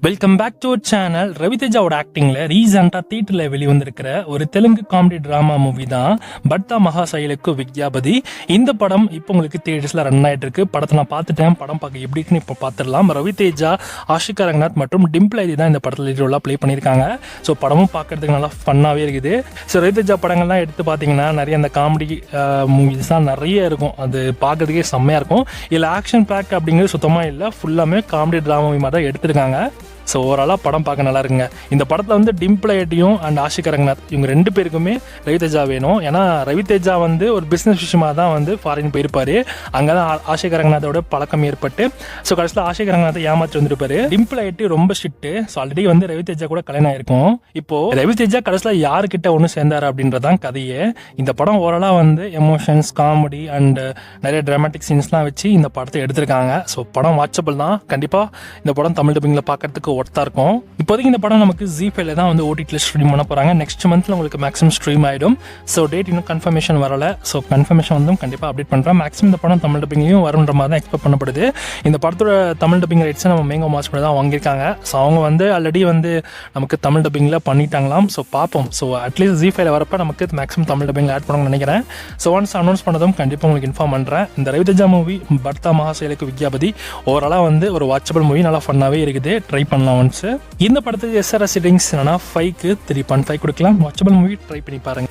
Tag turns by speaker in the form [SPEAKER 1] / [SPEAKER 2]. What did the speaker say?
[SPEAKER 1] Welcome back to our channel. ரவிதேஜாவோட ஆக்டிங்ல ரீசெண்டா தியேட்டர்ல வெளிவந்திருக்கிற ஒரு தெலுங்கு காமெடி டிராமா மூவி தான் பர்தா மகாசைலுக்கு வித்யாபதி. இந்த படம் இப்போ உங்களுக்கு தியேட்டர்ஸ்ல ரன் ஆயிட்டு இருக்கு. படத்தை நான் பார்த்துட்டேன். படம் பார்க்க எப்படி இருக்குன்னு இப்போ பார்த்துடலாம். ரவிதேஜா, ஆஷிகா ரங்கநாத் மற்றும் டிம்பிள் ஐடி தான் இந்த படத்தில் லீடரோலா ப்ளே பண்ணியிருக்காங்க. ஸோ படமும் பார்க்கறதுக்கு நல்லா ஃபன்னாகவே இருக்குது. ஸோ ரவிதேஜா படங்கள்லாம் எடுத்து பார்த்தீங்கன்னா நிறைய அந்த காமெடி மூவிஸ் தான் நிறைய இருக்கும். அது பார்க்கறதுக்கே செம்மையாக இருக்கும். இதில் ஆக்ஷன் பேக் அப்படிங்கிறது சுத்தமாக இல்லை. ஃபுல்லாமே காமெடி ட்ராமா மூவி மாதிரி தான் எடுத்திருக்காங்க. ஸோ ஓவராலாக படம் பார்க்க நல்லா இருக்குங்க. இந்த படத்தில் வந்து டிம்பிள் ஐடியும் அண்ட் ஆஷிகா ரங்கநாத் இவங்க ரெண்டு பேருக்குமே ரவிதேஜா வேணும். ஏன்னா ரவிதேஜா வந்து ஒரு பிஸ்னஸ் விஷயமாக தான் வந்து ஃபாரின் போயிருப்பார். அங்கே தான் ஆஷிகா ரங்கநாத்தோட பழக்கம் ஏற்பட்டு ஸோ கடைசியில் ஆஷிகா ரங்கநாத்தை ஏமாற்றி வந்துருப்பாரு. டிம்பிள் ஐடி ரொம்ப ஸ்ட்ரிக்ட். ஸோ ஆல்ரெடி வந்து ரவிதேஜா கூட கல்யாணம் ஆயிருக்கும். இப்போ ரவிதேஜா கடைசியில் யாருக்கிட்ட ஒன்று சேர்ந்தார் அப்படின்றதான் கதையே. இந்த படம் ஓவராலாக வந்து எமோஷன்ஸ், காமெடி அண்ட் நிறைய ட்ராமாட்டிக் சீன்ஸ்லாம் வச்சு இந்த படத்தை எடுத்திருக்காங்க. ஸோ படம் வாட்சபிள் தான். கண்டிப்பாக இந்த படம் தமிழ் டப்பிங்கில் பார்க்கறதுக்கு ஒர்த்தா இருக்கும். இப்போதைக்கு இந்த படம் நமக்கு ZEE5ல தான் வந்து ஓடிடில ஸ்ட்ரீம் பண்ண போறாங்க. நெக்ஸ்ட் மந்த்ல உங்களுக்கு மேக்ஸிமம் ஸ்ட்ரீம் ஆயிடும். ஸோ டேட் இன்னும் கன்ஃபர்மேஷன் வரல. ஸோ கன்ஃபர்மேஷன் வந்து கண்டிப்பாக அப்டேட் பண்றேன். மேக்ஸிமம் இந்த படம் தமிழ் டப்பிங்லையும் வரும்ன்ற மாதிரி தான் எக்ஸ்பெக்ட் பண்ணப்படுது. இந்த படத்தோட தமிழ் டப்பிங் ரைட்ஸ் நம்ம மேங்கோ மாஸ் தான் வாங்கியிருக்காங்க. ஸோ அவங்க வந்து ஆல்ரெடி வந்து நமக்கு தமிழ் டப்பிங்ல பண்ணிட்டாங்களாம். ஸோ பார்ப்போம். ஸோ அட்லீஸ்ட் ZEE5ல வரப்ப நமக்கு மேக்ஸிமம் தமிழ் டப்பிங் ஆட் பண்ணணும்னு நினைக்கிறேன். ஸோ ஒன்ஸ் அனௌன்ஸ் பண்ணதும் கண்டிப்பாக உங்களுக்கு இன்ஃபார்ம் பண்றேன். இந்த ரவிதேஜா மூவி பர்தா மகாசைலுக்கு வித்யாபதி ஓவராலாக வந்து ஒரு வாட்சபிள் மூவி, நல்லா ஃபன்னாகவே இருக்குது. ட்ரை பண்ணலாம் ஒன்ஸ். இந்த படத்துக்கு SRS ரேட்டிங்ஸ் என்னன்னா 5க்கு 3.5 கொடுக்கலாம். வாட்சபிள் மூவி, ட்ரை பண்ணி பாருங்க.